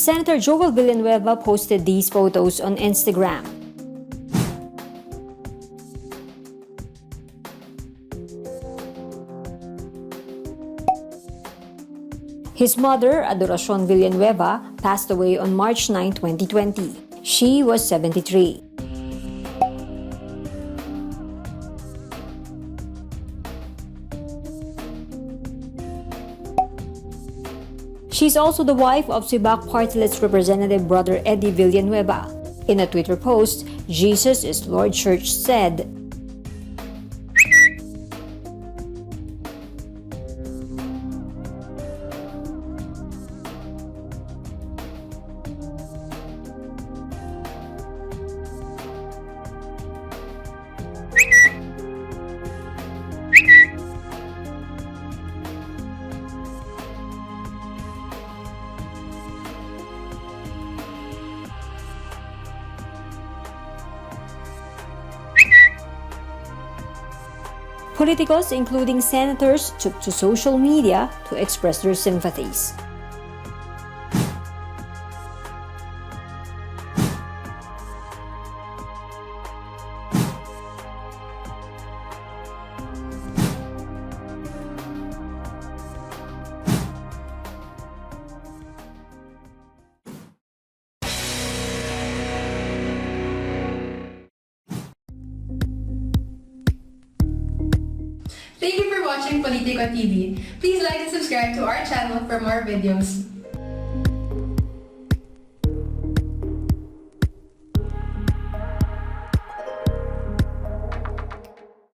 Senator Joel Villanueva posted these photos on Instagram. His mother, Adoracion Villanueva, passed away on March 9, 2020. She was 73. She's also the wife of Sibak Party List Representative Brother Eddie Villanueva. In a Twitter post, Jesus is Lord Church said, Politicos, including senators, took to social media to express their sympathies. Thank you for watching Politico TV. Please like and subscribe to our channel for more videos.